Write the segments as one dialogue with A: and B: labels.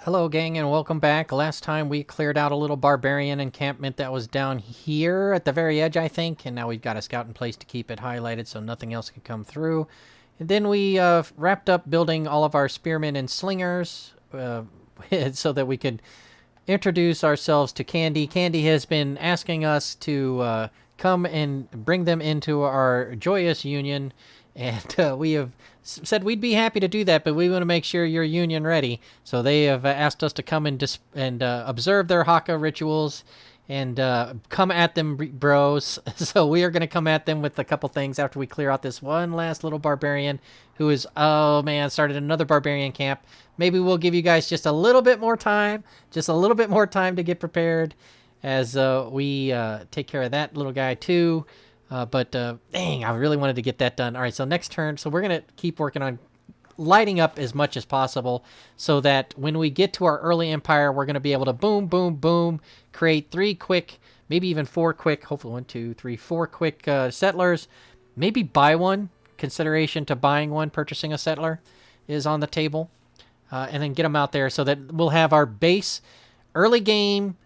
A: Hello, gang, and welcome back. Last time we cleared out a little barbarian encampment that was down here at the very edge, I think, and now we've got a scout in place to keep it highlighted so nothing else can come through. And then we wrapped up building all of our spearmen and slingers so that we could introduce ourselves to Kandy. Kandy has been asking us to come and bring them into our joyous union, and we have said we'd be happy to do that, but we want to make sure you're union ready. So they have asked us to come and observe their Haka rituals and come at them, bros. So we are going to come at them with a couple things after we clear out this one last little barbarian who is, oh man, started another barbarian camp. Maybe we'll give you guys just a little bit more time, to get prepared as we take care of that little guy too. But dang, I really wanted to get that done. All right, so next turn. So we're going to keep working on lighting up as much as possible so that when we get to our early empire, we're going to be able to boom, boom, boom, create 3 quick, maybe even 4 quick, hopefully 1, 2, 3, 4 quick settlers. Maybe buy one. Consideration to buying one, purchasing a settler is on the table. And then get them out there so that we'll have our base early game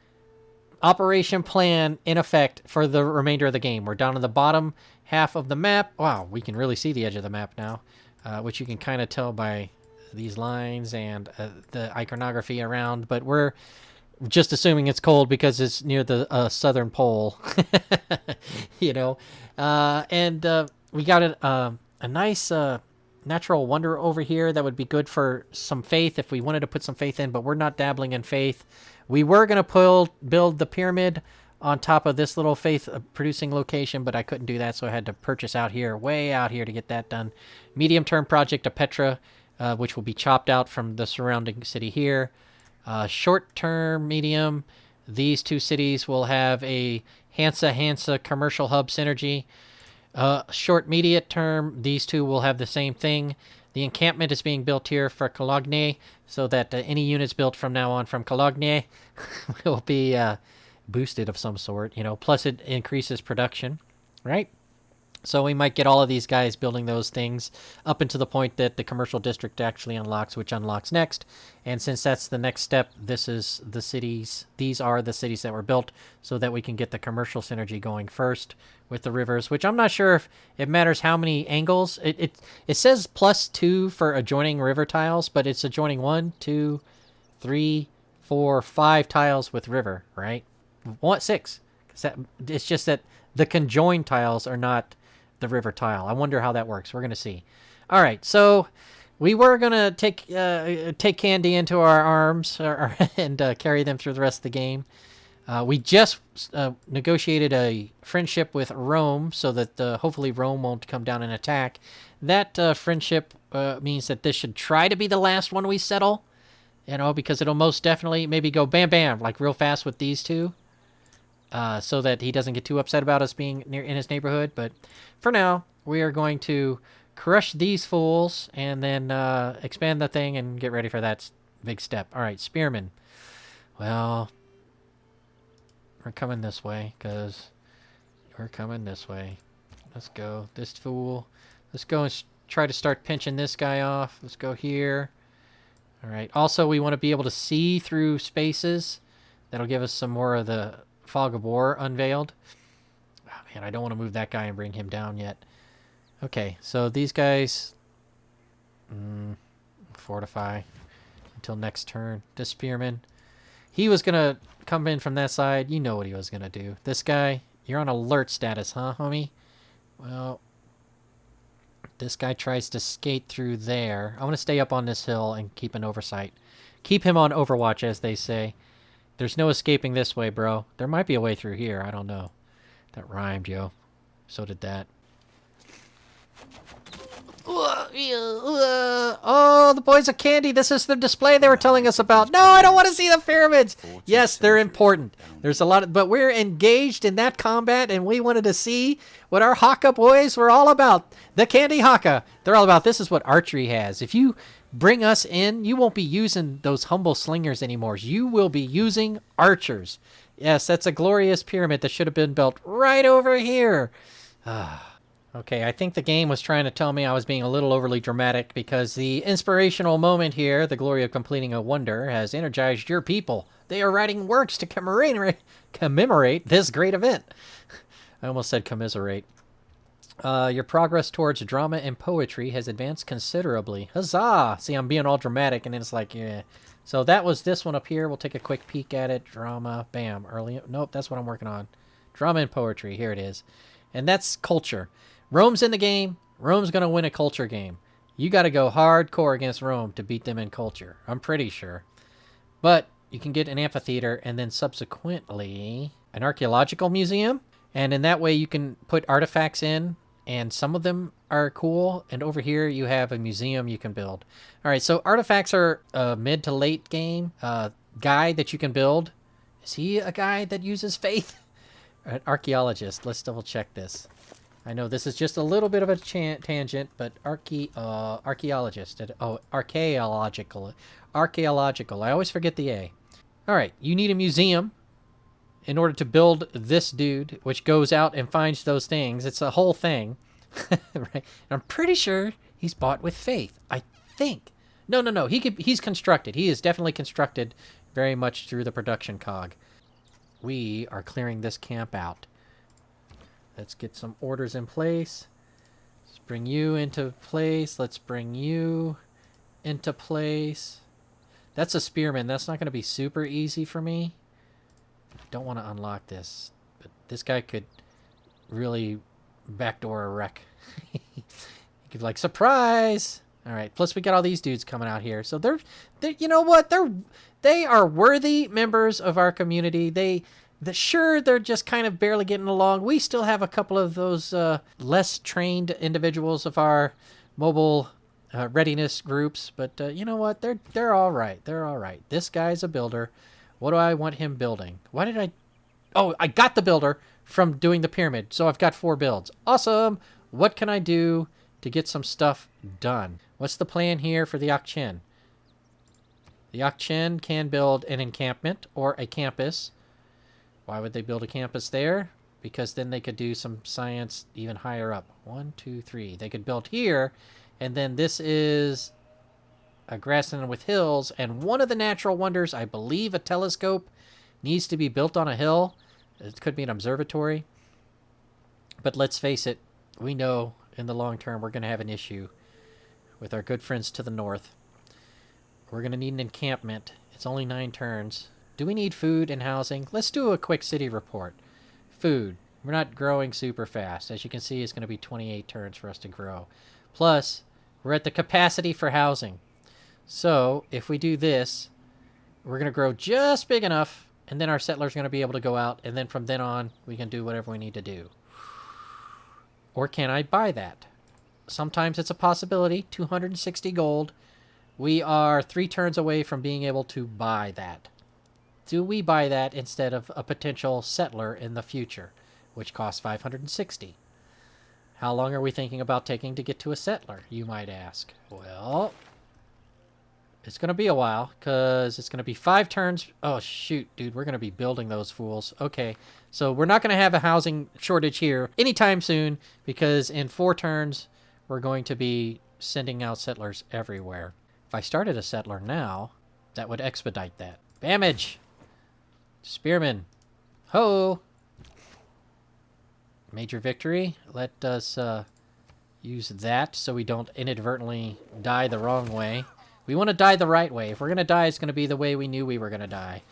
A: operation plan in effect for the remainder of the game. We're down in the bottom half of the map. Wow, we can really see the edge of the map now, which you can kind of tell by these lines and the iconography around, but we're just assuming it's cold because it's near the southern pole. You know, and we got a nice natural wonder over here that would be good for some faith if we wanted to put some faith in, but we're not dabbling in faith. We were going to build the pyramid on top of this little faith-producing location, but I couldn't do that, so I had to purchase way out here to get that done. Medium-term project of Petra, which will be chopped out from the surrounding city here. Short-term, medium, these 2 cities will have a Hansa commercial hub synergy. Short-mediate term, these 2 will have the same thing. The encampment is being built here for Cologne, so that any units built from now on from Cologne will be boosted of some sort, you know, plus it increases production, right? So we might get all of these guys building those things up until the point that the commercial district actually unlocks, which unlocks next. And since that's the next step, these are the cities that were built so that we can get the commercial synergy going first with the rivers, which I'm not sure if it matters how many angles. It says +2 for adjoining river tiles, but it's adjoining 1, 2, 3, 4, 5 tiles with river, right? 6. It's just that the conjoined tiles are not the river tile. I wonder how that works. We're going to see. All right, so we were going to take Kandy into our arms and carry them through the rest of the game. We just negotiated a friendship with Rome so that hopefully Rome won't come down and attack. That friendship means that this should try to be the last one we settle, you know, because it'll most definitely maybe go bam, bam, like real fast with these 2. So that he doesn't get too upset about us being in his neighborhood. But for now, we are going to crush these fools and then expand the thing and get ready for that big step. All right, spearmen. Well, we're coming this way because we're coming this way. Let's go. This fool. Let's go and try to start pinching this guy off. Let's go here. All right. Also, we want to be able to see through spaces. That'll give us some more of the Fog of War unveiled. Oh, man, I don't want to move that guy and bring him down yet. Okay, so these guys fortify until next turn. This spearman, he was gonna come in from that side. You know what he was gonna do. This guy, you're on alert status, huh, homie? Well, this guy tries to skate through there. I want to stay up on this hill and keep an oversight. Keep him on Overwatch, as they say. There's no escaping this way, bro. There might be a way through here. I don't know. That rhymed, yo. So did that. Oh, the boys of Kandy. This is the display they were telling us about. No, I don't want to see the pyramids. Yes, they're important. There's a lot of, but we're engaged in that combat, and we wanted to see what our Haka boys were all about. The Kandy Haka. They're all about. This is what archery has. If you bring us in, you won't be using those humble slingers anymore. You will be using archers. Yes, that's a glorious pyramid that should have been built right over here. Okay, I think the game was trying to tell me I was being a little overly dramatic because the inspirational moment here, the glory of completing a wonder, has energized your people. They are writing works to commemorate this great event. I almost said commiserate. Your progress towards drama and poetry has advanced considerably. Huzzah! See, I'm being all dramatic, and then it's like, yeah. So that was this one up here. We'll take a quick peek at it. Drama, bam. Early. Nope, that's what I'm working on. Drama and poetry. Here it is. And that's culture. Rome's in the game. Rome's going to win a culture game. You got to go hardcore against Rome to beat them in culture. I'm pretty sure. But you can get an amphitheater and then subsequently an archaeological museum. And in that way, you can put artifacts in, and some of them are cool. And over here, you have a museum you can build. All right, so artifacts are a mid to late game guy that you can build. Is he a guy that uses faith? An archaeologist. Let's double check this. I know this is just a little bit of a tangent, but archaeologist. Archaeological. Archaeological. I always forget the A. All right, you need a museum in order to build this dude, which goes out and finds those things. It's a whole thing. Right? And I'm pretty sure he's bought with faith. I think. No. He's constructed. He is definitely constructed very much through the production cog. We are clearing this camp out. Let's get some orders in place. Let's bring you into place. Let's bring you into place. That's a spearman. That's not going to be super easy for me. I don't want to unlock this, but this guy could really backdoor a wreck. He could be like, surprise! All right. Plus, we got all these dudes coming out here, so they're you know what? They are worthy members of our community. They're just kind of barely getting along. We still have a couple of those less trained individuals of our mobile readiness groups, but you know what? They're all right. They're all right. This guy's a builder. What do I want him building? Why did I? Oh, I got the builder from doing the pyramid, so I've got 4 builds. Awesome. What can I do to get some stuff done? What's the plan here for the Akchen? The Akchen can build an encampment or a campus. Why would they build a campus there? Because then they could do some science even higher up. 1, 2, 3. They could build here, and then this is a grassland with hills, and one of the natural wonders, I believe a telescope, needs to be built on a hill. It could be an observatory. But let's face it, we know in the long term we're going to have an issue with our good friends to the north. We're going to need an encampment. It's only 9 turns. Do we need food and housing? Let's do a quick city report. Food. We're not growing super fast. As you can see, it's going to be 28 turns for us to grow. Plus, we're at the capacity for housing. So, if we do this, we're going to grow just big enough, and then our settlers are going to be able to go out, and then from then on, we can do whatever we need to do. Or can I buy that? Sometimes it's a possibility. 260 gold. We are 3 turns away from being able to buy that. Do we buy that instead of a potential settler in the future, which costs 560? How long are we thinking about taking to get to a settler, you might ask? Well, it's going to be a while, because it's going to be 5 turns. Oh, shoot, dude, we're going to be building those fools. Okay, so we're not going to have a housing shortage here anytime soon, because in 4 turns, we're going to be sending out settlers everywhere. If I started a settler now, that would expedite that. Bamage! Spearman. Ho! Major victory. Let us use that so we don't inadvertently die the wrong way. We want to die the right way. If we're going to die, it's going to be the way we knew we were going to die.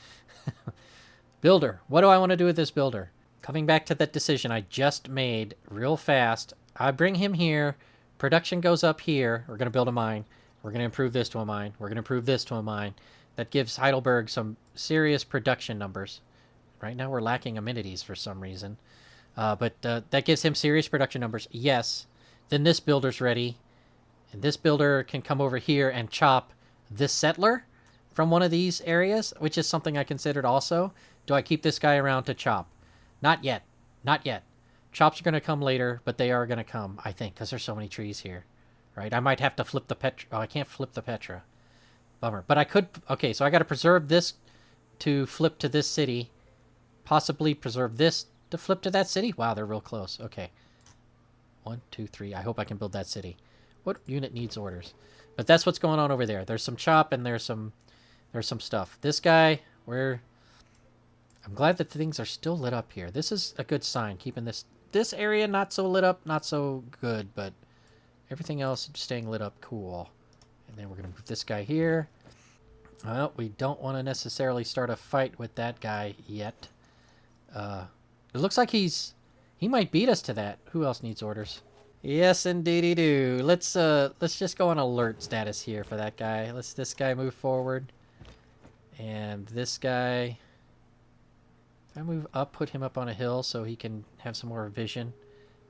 A: Builder. What do I want to do with this builder? Coming back to that decision I just made real fast. I bring him here. Production goes up here. We're going to build a mine. We're going to improve this to a mine. We're going to improve this to a mine. That gives Heidelberg some serious production numbers. Right now we're lacking amenities for some reason. But that gives him serious production numbers. Yes. Then this builder's ready. And this builder can come over here and chop this settler from one of these areas, which is something I considered also. Do I keep this guy around to chop? Not yet. Not yet. Chops are going to come later, but they are going to come, I think, because there's so many trees here. Right? I might have to flip the Petra. Oh, I can't flip the Petra. Bummer. But I could... Okay, so I got to preserve this to flip to this city. Possibly preserve this to flip to that city. Wow, they're real close. Okay. 1, 2, 3. I hope I can build that city. What unit needs orders? But that's what's going on over there. There's some chop and there's some stuff. This guy, I'm glad that things are still lit up here. This is a good sign. Keeping this area not so lit up, not so good, but everything else staying lit up cool. And then we're going to move this guy here. Well, we don't want to necessarily start a fight with that guy yet. It looks like he might beat us to that. Who else needs orders? Yes, indeedy do. Let's just go on alert status here for that guy. Let's this guy move forward. And this guy, if I move up, put him up on a hill so he can have some more vision.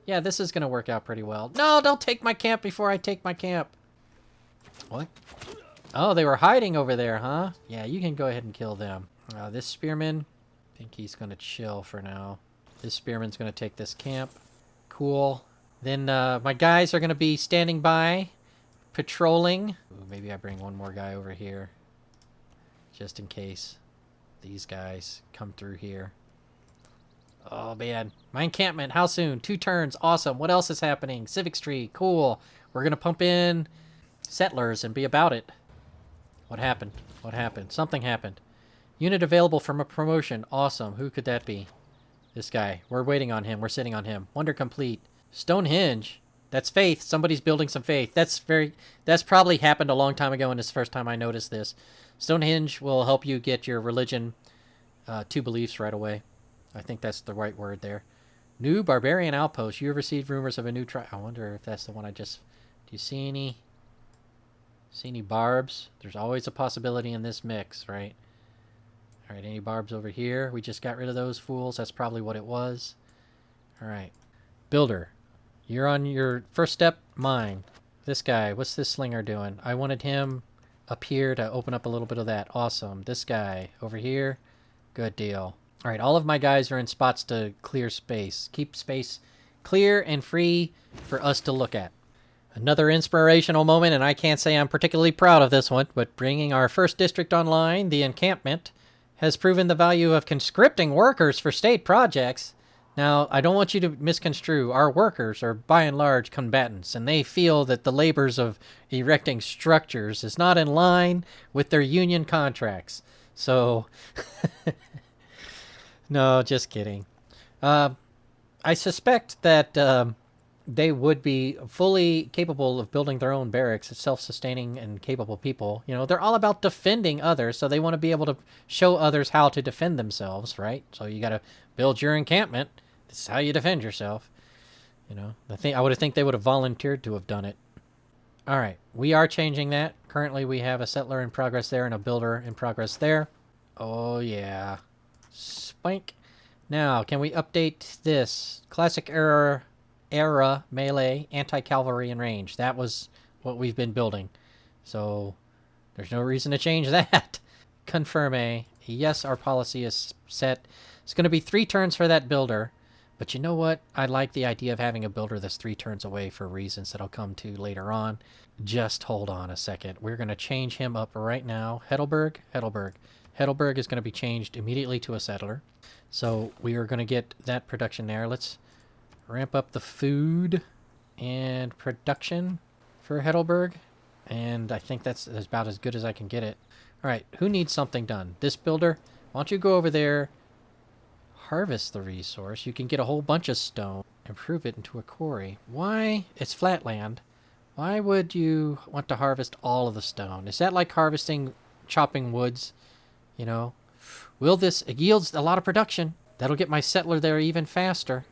A: Yeah, this is going to work out pretty well. No, don't take my camp before I take my camp. What? Oh, they were hiding over there, huh? Yeah, you can go ahead and kill them. This spearman, I think he's going to chill for now. This spearman's going to take this camp. Cool. Then my guys are going to be standing by, patrolling. Ooh, maybe I bring one more guy over here, just in case these guys come through here. Oh, man. My encampment, how soon? 2 turns. Awesome. What else is happening? Civics tree. Cool. We're going to pump in settlers and be about it. What happened? What happened? Something happened. Unit available from a promotion. Awesome. Who could that be? This guy. We're waiting on him. We're sitting on him. Wonder complete. Stonehenge. That's faith. Somebody's building some faith. That's probably happened a long time ago, and it's the first time I noticed this. Stonehenge will help you get your religion 2 beliefs right away. I think that's the right word there. New barbarian outpost. You have received rumors of a new tribe. I wonder if that's the one I just... Do you see any... See any barbs? There's always a possibility in this mix, right? Alright, any barbs over here? We just got rid of those fools. That's probably what it was. Alright. Builder. You're on your first step. Mine. This guy. What's this slinger doing? I wanted him up here to open up a little bit of that. Awesome. This guy. Over here. Good deal. Alright, all of my guys are in spots to clear space. Keep space clear and free for us to look at. Another inspirational moment, and I can't say I'm particularly proud of this one, but bringing our first district online, the encampment, has proven the value of conscripting workers for state projects. Now, I don't want you to misconstrue. Our workers are by and large combatants, and they feel that the labors of erecting structures is not in line with their union contracts. So, no, just kidding. I suspect that they would be fully capable of building their own barracks, self-sustaining and capable people. You know, they're all about defending others, so they want to be able to show others how to defend themselves, right? So you got to build your encampment. This is how you defend yourself. You know, I would think they would have volunteered to have done it. All right, we are changing that. Currently, we have a settler in progress there and a builder in progress there. Oh, yeah. Spike. Now, can we update this? Classic era melee, anti-cavalry and range. That was what we've been building. So, there's no reason to change that. Confirm a. Yes, our policy is set. It's going to be 3 turns for that builder. But you know what? I like the idea of having a builder that's 3 turns away for reasons that I'll come to later on. Just hold on a second. We're going to change him up right now. Heidelberg. Heidelberg is going to be changed immediately to a settler. So we are going to get that production there. Let's ramp up the food and production for Heidelberg. And I think that's about as good as I can get it. All right, who needs something done? This builder? Why don't you go over there, harvest the resource. You can get a whole bunch of stone, improve it into a quarry. Why? It's flat land. Why would you want to harvest all of the stone? Is that like chopping woods? You know? It yields a lot of production. That'll get my settler there even faster.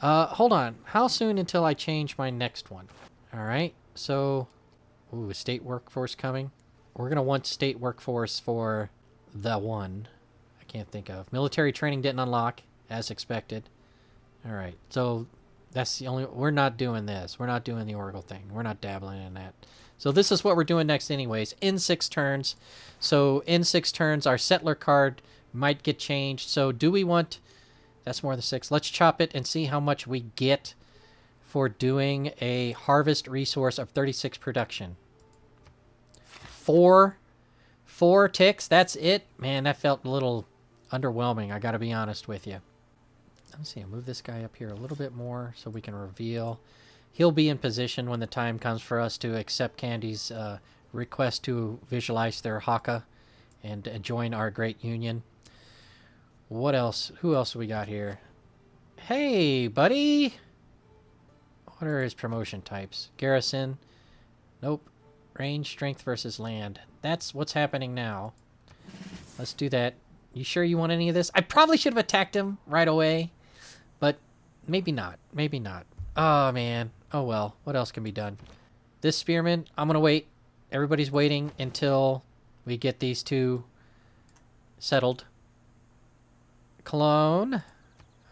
A: Hold on. How soon until I change my next one? All right. So, ooh, state workforce coming. We're going to want state workforce for the one I can't think of. Military training didn't unlock, as expected. All right. So, that's the only... We're not doing this. We're not doing the Oracle thing. We're not dabbling in that. So, this is what we're doing next anyways. In 6 turns. So, in 6 turns, our settler card might get changed. So, do we want... That's more than 6. Let's chop it and see how much we get for doing a harvest resource of 36 production. 4 ticks, that's it? Man, that felt a little underwhelming, I gotta be honest with you. Let's see, I'll move this guy up here a little bit more so we can reveal. He'll be in position when the time comes for us to accept Kandy's request to visualize their haka and join our great union. What else? Who else we got here? Hey, buddy! What are his promotion types? Garrison. Nope. Range, strength versus land. That's what's happening now. Let's do that. You sure you want any of this? I probably should have attacked him right away. But maybe not. Maybe not. Oh, man. Oh, well. What else can be done? This spearman, I'm going to wait. Everybody's waiting until we get these two settled. Cologne.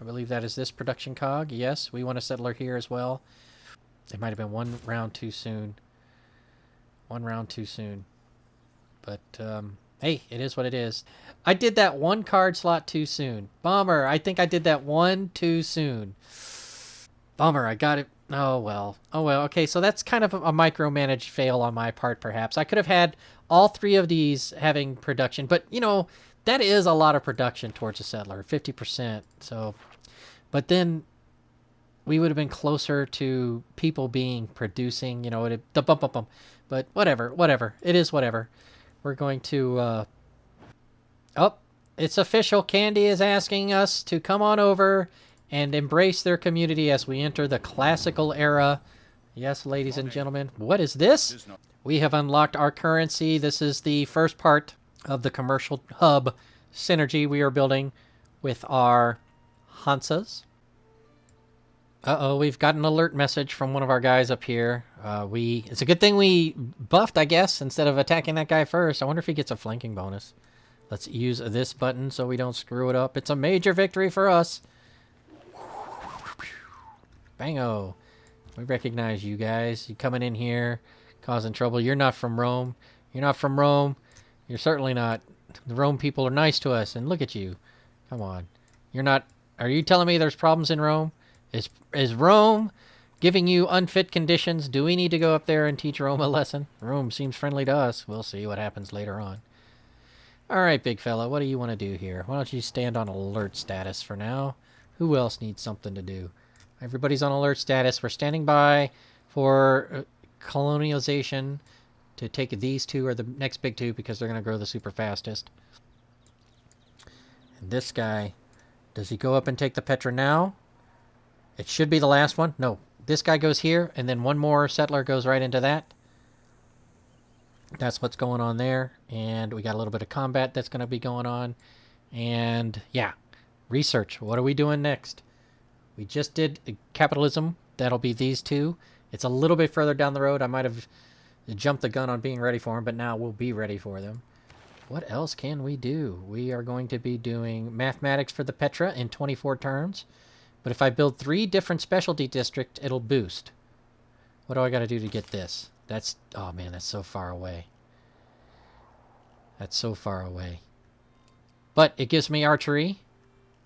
A: I believe that is this production cog. Yes, we want a settler here as well. It might have been one round too soon. One round too soon. But, hey, it is what it is. I did that one card slot too soon. Bummer. I think I did that one too soon. Bummer. I got it. Oh, well. Oh, well. Okay, so that's kind of a micromanaged fail on my part, perhaps. I could have had all three of these having production. But, you know, that is a lot of production towards a settler. 50%. So, but then we would have been closer to people producing, you know, the bump. But whatever. It is whatever. We're going to, oh, it's official. Kandy is asking us to come on over and embrace their community as we enter the classical era. Yes, ladies and gentlemen. What is this? We have unlocked our currency. This is the first part of the commercial hub synergy we are building with our Hansas. Uh-oh, we've got an alert message from one of our guys up here. It's a good thing we buffed, I guess, instead of attacking that guy first. I wonder if he gets a flanking bonus. Let's use this button so we don't screw it up. It's a major victory for us. Bango. We recognize you guys. You coming in here, causing trouble. You're not from Rome. You're not from Rome. You're certainly not. The Rome people are nice to us, and look at you. Come on. You're not... Are you telling me there's problems in Rome? Is Rome giving you unfit conditions? Do we need to go up there and teach Rome a lesson? Rome seems friendly to us. We'll see what happens later on. All right, big fella, what do you want to do here? Why don't you stand on alert status for now? Who else needs something to do? Everybody's on alert status. We're standing by for colonialization to take these two or the next big two because they're going to grow the super fastest. And this guy, does he go up and take the Petra now? It should be the last one. No, this guy goes here, and then one more settler goes right into that. That's what's going on there. And we got a little bit of combat that's going to be going on. And, yeah, research. What are we doing next? We just did capitalism. That'll be these two. It's a little bit further down the road. I might have jumped the gun on being ready for them, but now we'll be ready for them. What else can we do? We are going to be doing mathematics for the Petra in 24 turns. But if I build 3 different specialty districts, it'll boost. What do I got to do to get this? That's... Oh, man, that's so far away. That's so far away. But it gives me archery,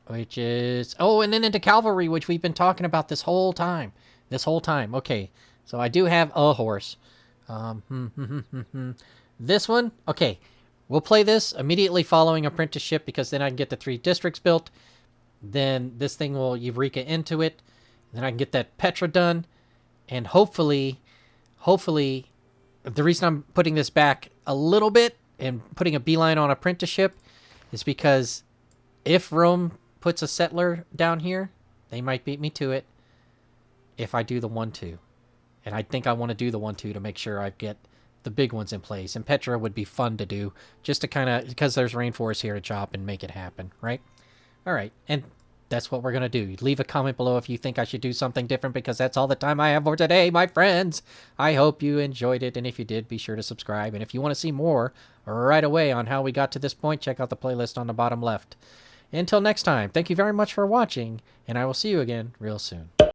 A: which is... Oh, and then into cavalry, which we've been talking about this whole time. Okay, so I do have a horse. This one, okay. We'll play this immediately following apprenticeship because then I can get the 3 districts built. Then this thing will Eureka into it. Then I can get that Petra done. And hopefully, the reason I'm putting this back a little bit and putting a beeline on apprenticeship is because if Rome puts a settler down here, they might beat me to it if I do the 1-2. And I think I want to do the 1-2 to make sure I get the big ones in place. And Petra would be fun to do just to kind of, because there's rainforest here to chop and make it happen, right? All right, and that's what we're going to do. Leave a comment below if you think I should do something different because that's all the time I have for today, my friends. I hope you enjoyed it, and if you did, be sure to subscribe. And if you want to see more right away on how we got to this point, check out the playlist on the bottom left. Until next time, thank you very much for watching, and I will see you again real soon.